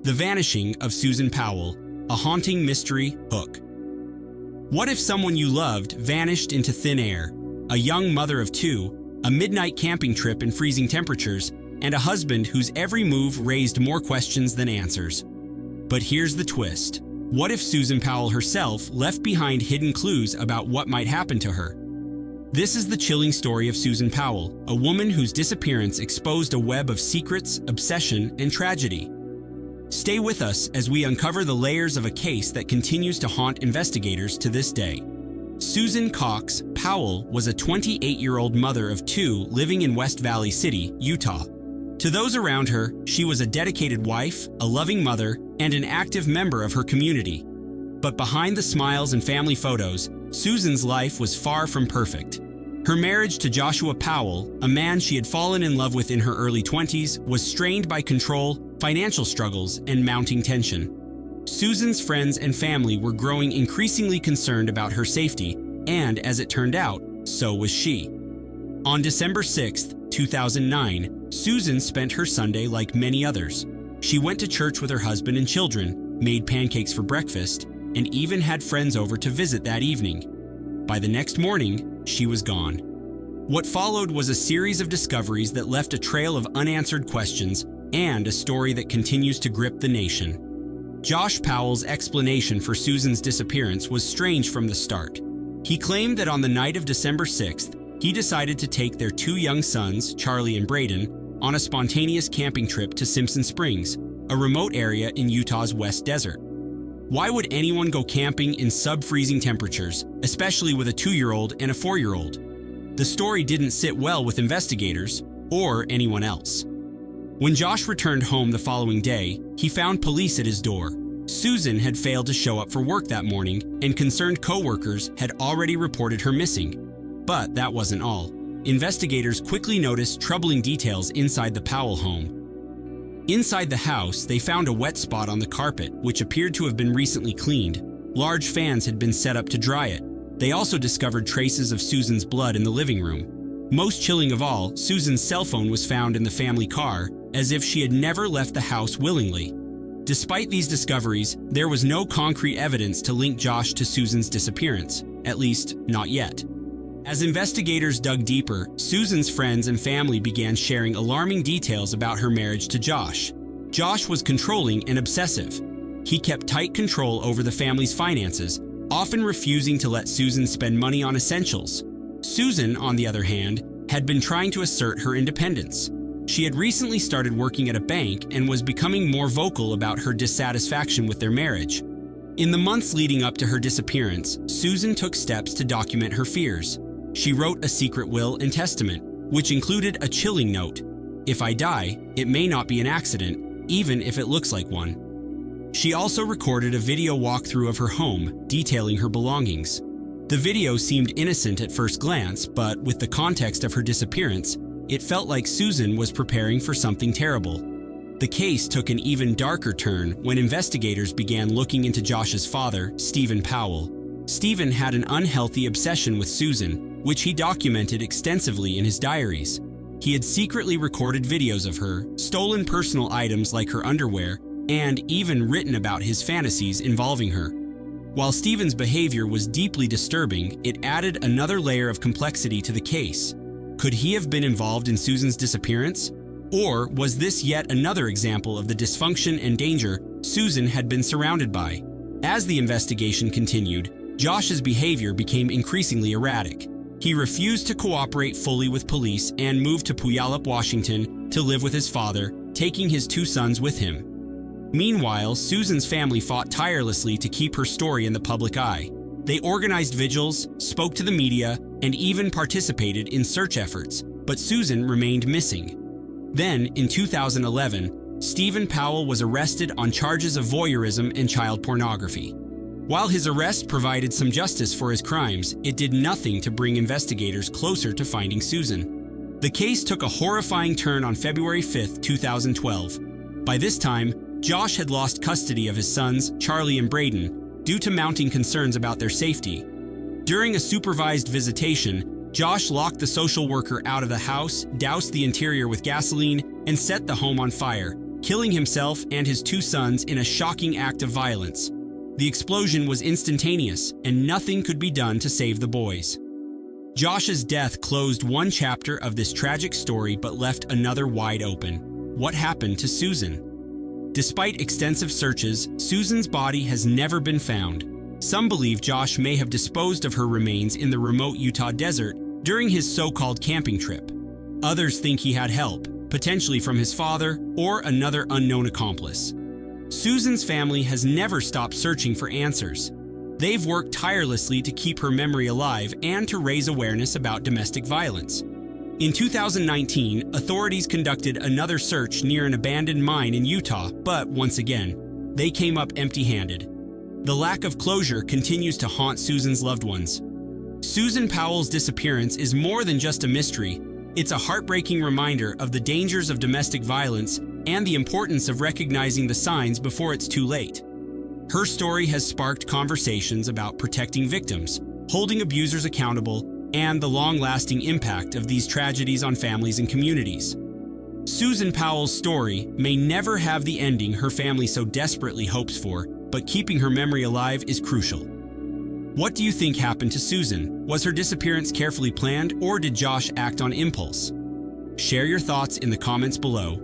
The Vanishing of Susan Powell, a haunting mystery hook. What if someone you loved vanished into thin air? A young mother of two, a midnight camping trip in freezing temperatures, and a husband whose every move raised more questions than answers. But here's the twist. What if Susan Powell herself left behind hidden clues about what might happen to her? This is the chilling story of Susan Powell, a woman whose disappearance exposed a web of secrets, obsession, and tragedy. Stay with us as we uncover the layers of a case that continues to haunt investigators to this day. Susan Cox Powell was a 28-year-old mother of two living in West Valley City, Utah. To those around her, she was a dedicated wife, a loving mother, and an active member of her community. But behind the smiles and family photos, Susan's life was far from perfect. Her marriage to Joshua Powell, a man she had fallen in love with in her early 20s, was strained by control, financial struggles, and mounting tension. Susan's friends and family were growing increasingly concerned about her safety, and as it turned out, so was she. On December 6, 2009, Susan spent her Sunday like many others. She went to church with her husband and children, made pancakes for breakfast, and even had friends over to visit that evening. By the next morning, she was gone. What followed was a series of discoveries that left a trail of unanswered questions and a story that continues to grip the nation. Josh Powell's explanation for Susan's disappearance was strange from the start. He claimed that on the night of December 6th, he decided to take their two young sons, Charlie and Braden, on a spontaneous camping trip to Simpson Springs, a remote area in Utah's West Desert. Why would anyone go camping in sub-freezing temperatures, especially with a 2-year-old and a 4-year-old? The story didn't sit well with investigators or anyone else. When Josh returned home the following day, he found police at his door. Susan had failed to show up for work that morning, and concerned co-workers had already reported her missing. But that wasn't all. Investigators quickly noticed troubling details inside the Powell home. Inside the house, they found a wet spot on the carpet, which appeared to have been recently cleaned. Large fans had been set up to dry it. They also discovered traces of Susan's blood in the living room. Most chilling of all, Susan's cell phone was found in the family car, as if she had never left the house willingly. Despite these discoveries, there was no concrete evidence to link Josh to Susan's disappearance, at least not yet. As investigators dug deeper, Susan's friends and family began sharing alarming details about her marriage to Josh. Josh was controlling and obsessive. He kept tight control over the family's finances, often refusing to let Susan spend money on essentials. Susan, on the other hand, had been trying to assert her independence. She had recently started working at a bank and was becoming more vocal about her dissatisfaction with their marriage. In the months leading up to her disappearance, Susan took steps to document her fears. She wrote a secret will and testament, which included a chilling note: "If I die, it may not be an accident, even if it looks like one." She also recorded a video walkthrough of her home, detailing her belongings. The video seemed innocent at first glance, but with the context of her disappearance, it felt like Susan was preparing for something terrible. The case took an even darker turn when investigators began looking into Josh's father, Stephen Powell. Stephen had an unhealthy obsession with Susan, which he documented extensively in his diaries. He had secretly recorded videos of her, stolen personal items like her underwear, and even written about his fantasies involving her. While Stephen's behavior was deeply disturbing, it added another layer of complexity to the case. Could he have been involved in Susan's disappearance? Or was this yet another example of the dysfunction and danger Susan had been surrounded by? As the investigation continued, Josh's behavior became increasingly erratic. He refused to cooperate fully with police and moved to Puyallup, Washington, to live with his father, taking his two sons with him. Meanwhile, Susan's family fought tirelessly to keep her story in the public eye. They organized vigils, spoke to the media, and even participated in search efforts, but Susan remained missing. Then, in 2011, Stephen Powell was arrested on charges of voyeurism and child pornography. While his arrest provided some justice for his crimes, it did nothing to bring investigators closer to finding Susan. The case took a horrifying turn on February 5, 2012. By this time, Josh had lost custody of his sons, Charlie and Braden, due to mounting concerns about their safety. During a supervised visitation, Josh locked the social worker out of the house, doused the interior with gasoline, and set the home on fire, killing himself and his 2 sons in a shocking act of violence. The explosion was instantaneous, and nothing could be done to save the boys. Josh's death closed one chapter of this tragic story but left another wide open. What happened to Susan? Despite extensive searches, Susan's body has never been found. Some believe Josh may have disposed of her remains in the remote Utah desert during his so-called camping trip. Others think he had help, potentially from his father or another unknown accomplice. Susan's family has never stopped searching for answers. They've worked tirelessly to keep her memory alive and to raise awareness about domestic violence. In 2019, authorities conducted another search near an abandoned mine in Utah, but once again, they came up empty-handed. The lack of closure continues to haunt Susan's loved ones. Susan Powell's disappearance is more than just a mystery. It's a heartbreaking reminder of the dangers of domestic violence and the importance of recognizing the signs before it's too late. Her story has sparked conversations about protecting victims, holding abusers accountable, and the long-lasting impact of these tragedies on families and communities. Susan Powell's story may never have the ending her family so desperately hopes for, but keeping her memory alive is crucial. What do you think happened to Susan? Was her disappearance carefully planned, or did Josh act on impulse? Share your thoughts in the comments below.